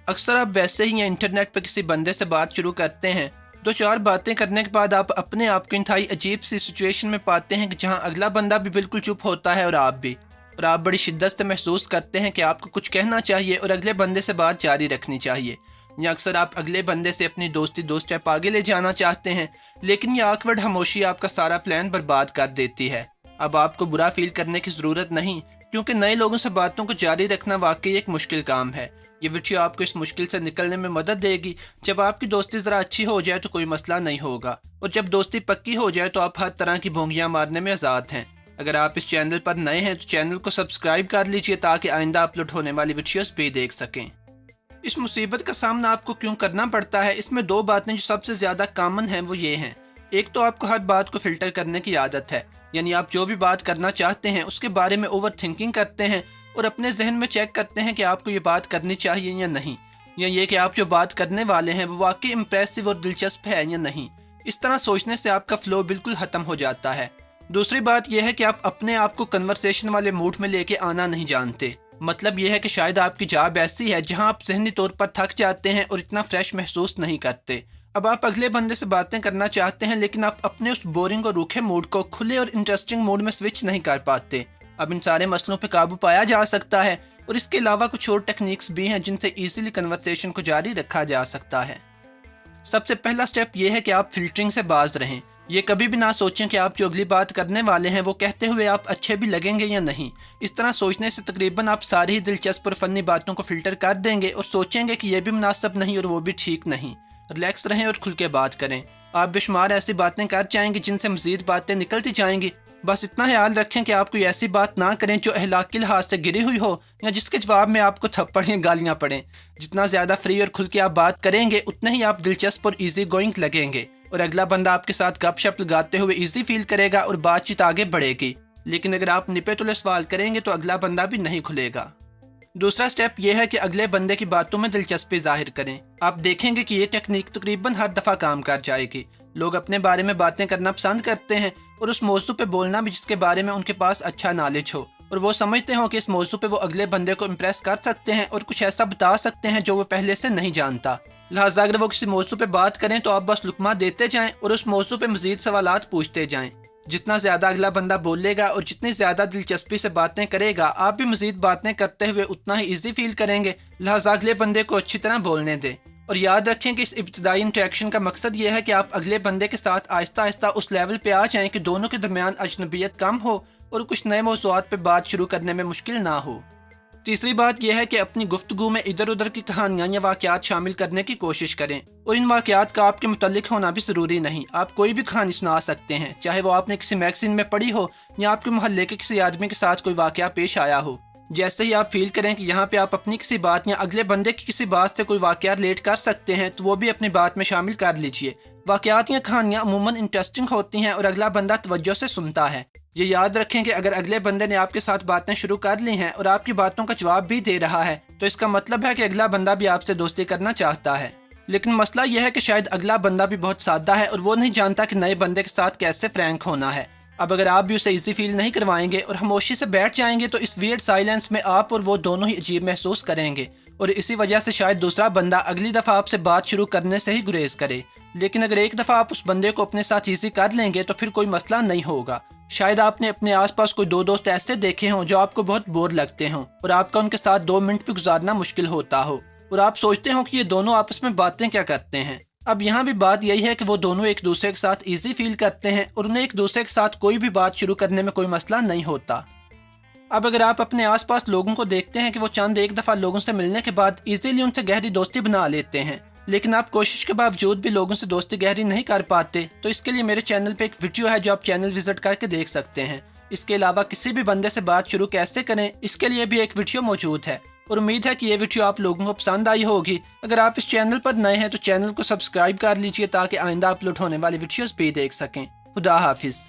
اکثر آپ ویسے ہی انٹرنیٹ پہ کسی بندے سے بات شروع کرتے ہیں، دو چار باتیں کرنے کے بعد آپ اپنے آپ کو انتہائی عجیب سی سچویشن میں پاتے ہیں کہ جہاں اگلا بندہ بھی بالکل چپ ہوتا ہے اور آپ بڑی شدت سے محسوس کرتے ہیں کہ آپ کو کچھ کہنا چاہیے اور اگلے بندے سے بات جاری رکھنی چاہیے، یا اکثر آپ اگلے بندے سے اپنی دوستی دو سٹیپ آگے لے جانا چاہتے ہیں، لیکن یہ آکورڈ خاموشی آپ کا سارا پلان برباد کر دیتی ہے۔ اب آپ کو برا فیل کرنے کی ضرورت نہیں، کیونکہ نئے لوگوں سے باتوں کو جاری رکھنا واقعی ایک مشکل کام ہے۔ یہ ویڈیو آپ کو اس مشکل سے نکلنے میں مدد دے گی۔ جب آپ کی دوستی ذرا اچھی ہو جائے تو کوئی مسئلہ نہیں ہوگا، اور جب دوستی پکی ہو جائے تو آپ ہر طرح کی بھونگیاں مارنے میں آزاد ہیں۔ اگر آپ اس چینل پر نئے ہیں تو چینل کو سبسکرائب کر لیجئے تاکہ آئندہ اپلوڈ ہونے والی ویڈیوز بھی دیکھ سکیں۔ اس مصیبت کا سامنا آپ کو کیوں کرنا پڑتا ہے؟ اس میں دو باتیں جو سب سے زیادہ کامن ہیں وہ یہ ہیں۔ ایک تو آپ کو ہر بات کو فلٹر کرنے کی عادت ہے، یعنی آپ جو بھی بات کرنا چاہتے ہیں اس کے بارے میں اوور تھنکنگ کرتے ہیں اور اپنے ذہن میں چیک کرتے ہیں کہ آپ کو یہ بات کرنی چاہیے یا نہیں، یا یہ کہ آپ جو بات کرنے والے ہیں وہ واقعی امپریسو اور دلچسپ ہے یا نہیں۔ اس طرح سوچنے سے آپ کا فلو بالکل ختم ہو جاتا ہے۔ دوسری بات یہ ہے کہ آپ اپنے آپ کو کنورسیشن والے موڈ میں لے کے آنا نہیں جانتے۔ مطلب یہ ہے کہ شاید آپ کی جاب ایسی ہے جہاں آپ ذہنی طور پر تھک جاتے ہیں اور اتنا فریش محسوس نہیں کرتے۔ اب آپ اگلے بندے سے باتیں کرنا چاہتے ہیں، لیکن آپ اپنے اس بورنگ اور روکھے موڈ کو کھلے اور انٹرسٹنگ موڈ میں سوئچ نہیں کر پاتے۔ اب ان سارے مسئلوں پہ قابو پایا جا سکتا ہے، اور اس کے علاوہ کچھ اور ٹیکنیکس بھی ہیں جن سے ایزیلی کنورسیشن کو جاری رکھا جا سکتا ہے۔ سب سے پہلا سٹیپ یہ ہے کہ آپ فلٹرنگ سے باز رہیں۔ یہ کبھی بھی نہ سوچیں کہ آپ جو اگلی بات کرنے والے ہیں وہ کہتے ہوئے آپ اچھے بھی لگیں گے یا نہیں۔ اس طرح سوچنے سے تقریباً آپ ساری ہی دلچسپ اور فنی باتوں کو فلٹر کر دیں گے اور سوچیں گے کہ یہ بھی مناسب نہیں اور وہ بھی ٹھیک نہیں۔ ریلیکس رہیں اور کھل کے بات کریں۔ آپ بے شمار ایسی باتیں کر جائیں گے جن سے مزید باتیں نکلتی جائیں گی۔ بس اتنا خیال رکھیں کہ آپ کوئی ایسی بات نہ کریں جو اخلاقی لحاظ سے گری ہوئی ہو، یا جس کے جواب میں آپ کو تھپڑ یا گالیاں پڑیں۔ جتنا زیادہ فری اور کھل کے آپ بات کریں گے اتنے ہی آپ دلچسپ اور ایزی گوئنگ لگیں گے، اور اگلا بندہ آپ کے ساتھ گپ شپ لگاتے ہوئے ایزی فیل کرے گا اور بات چیت آگے بڑھے گی۔ لیکن اگر آپ نپے تلے سوال کریں گے تو اگلا بندہ بھی نہیں کھلے گا۔ دوسرا سٹیپ یہ ہے کہ اگلے بندے کی باتوں میں دلچسپی ظاہر کریں۔ آپ دیکھیں گے کہ یہ ٹیکنیک تقریباً ہر دفعہ کام کر جائے گی۔ لوگ اپنے بارے میں باتیں کرنا پسند کرتے ہیں، اور اس موضوع پہ بولنا بھی جس کے بارے میں ان کے پاس اچھا نالج ہو، اور وہ سمجھتے ہوں کہ اس موضوع پہ وہ اگلے بندے کو امپریس کر سکتے ہیں اور کچھ ایسا بتا سکتے ہیں جو وہ پہلے سے نہیں جانتا۔ لہٰذا اگر وہ کسی موضوع پہ بات کریں تو آپ بس لقمہ دیتے جائیں اور اس موضوع پہ مزید سوالات پوچھتے جائیں۔ جتنا زیادہ اگلا بندہ بولے گا اور جتنی زیادہ دلچسپی سے باتیں کرے گا، آپ بھی مزید باتیں کرتے ہوئے اتنا ہی ایزی فیل کریں گے۔ لہٰذا اگلے بندے کو اچھی طرح بولنے دیں، اور یاد رکھیں کہ اس ابتدائی انٹریکشن کا مقصد یہ ہے کہ آپ اگلے بندے کے ساتھ آہستہ آہستہ اس لیول پہ آ جائیں کہ دونوں کے درمیان اجنبیت کم ہو اور کچھ نئے موضوعات پہ بات شروع کرنے میں مشکل نہ ہو۔ تیسری بات یہ ہے کہ اپنی گفتگو میں ادھر ادھر کی کہانیاں یا واقعات شامل کرنے کی کوشش کریں، اور ان واقعات کا آپ کے متعلق ہونا بھی ضروری نہیں۔ آپ کوئی بھی کہانی سنا سکتے ہیں، چاہے وہ آپ نے کسی میگزین میں پڑھی ہو یا آپ کے محلے کے کسی آدمی کے ساتھ کوئی واقعہ پیش آیا ہو۔ جیسے ہی آپ فیل کریں کہ یہاں پہ آپ اپنی کسی بات یا اگلے بندے کی کسی بات سے کوئی واقعہ ریلیٹ کر سکتے ہیں تو وہ بھی اپنی بات میں شامل کر لیجئے۔ واقعات یا کہانیاں عموماً انٹرسٹنگ ہوتی ہیں اور اگلا بندہ توجہ سے سنتا ہے۔ یہ یاد رکھیں کہ اگر اگلے بندے نے آپ کے ساتھ باتیں شروع کر لی ہیں اور آپ کی باتوں کا جواب بھی دے رہا ہے تو اس کا مطلب ہے کہ اگلا بندہ بھی آپ سے دوستی کرنا چاہتا ہے۔ لیکن مسئلہ یہ ہے کہ شاید اگلا بندہ بھی بہت سادہ ہے اور وہ نہیں جانتا کہ نئے بندے کے ساتھ کیسے فرینک ہونا ہے۔ اب اگر آپ بھی اسے ایزی فیل نہیں کروائیں گے اور خاموشی سے بیٹھ جائیں گے تو اس ویئرڈ سائلنس میں آپ اور وہ دونوں ہی عجیب محسوس کریں گے، اور اسی وجہ سے شاید دوسرا بندہ اگلی دفعہ آپ سے بات شروع کرنے سے ہی گریز کرے۔ لیکن اگر ایک دفعہ آپ اس بندے کو اپنے ساتھ ایزی کر لیں گے تو پھر کوئی مسئلہ نہیں ہوگا۔ شاید آپ نے اپنے آس پاس کوئی دو دوست ایسے دیکھے ہوں جو آپ کو بہت بور لگتے ہوں اور آپ کا ان کے ساتھ 2 منٹ بھی گزارنا مشکل ہوتا ہو، اور آپ سوچتے ہوں کہ یہ دونوں آپس میں باتیں کیا کرتے ہیں۔ اب یہاں بھی بات یہی ہے کہ وہ دونوں ایک دوسرے کے ساتھ ایزی فیل کرتے ہیں اور انہیں ایک دوسرے کے ساتھ کوئی بھی بات شروع کرنے میں کوئی مسئلہ نہیں ہوتا۔ اب اگر آپ اپنے آس پاس لوگوں کو دیکھتے ہیں کہ وہ چند ایک دفعہ لوگوں سے ملنے کے بعد ایزیلی ان سے گہری دوستی بنا لیتے ہیں، لیکن آپ کوشش کے باوجود بھی لوگوں سے دوستی گہری نہیں کر پاتے، تو اس کے لیے میرے چینل پہ ایک ویڈیو ہے جو آپ چینل وزٹ کر کے دیکھ سکتے ہیں۔ اس کے علاوہ کسی بھی بندے سے بات شروع کیسے کریں اس کے لیے بھی ایک ویڈیو موجود ہے، اور امید ہے کہ یہ ویڈیو آپ لوگوں کو پسند آئی ہوگی۔ اگر آپ اس چینل پر نئے ہیں تو چینل کو سبسکرائب کر لیجئے تاکہ آئندہ اپلوڈ ہونے والی ویڈیوز بھی دیکھ سکیں۔ خدا حافظ۔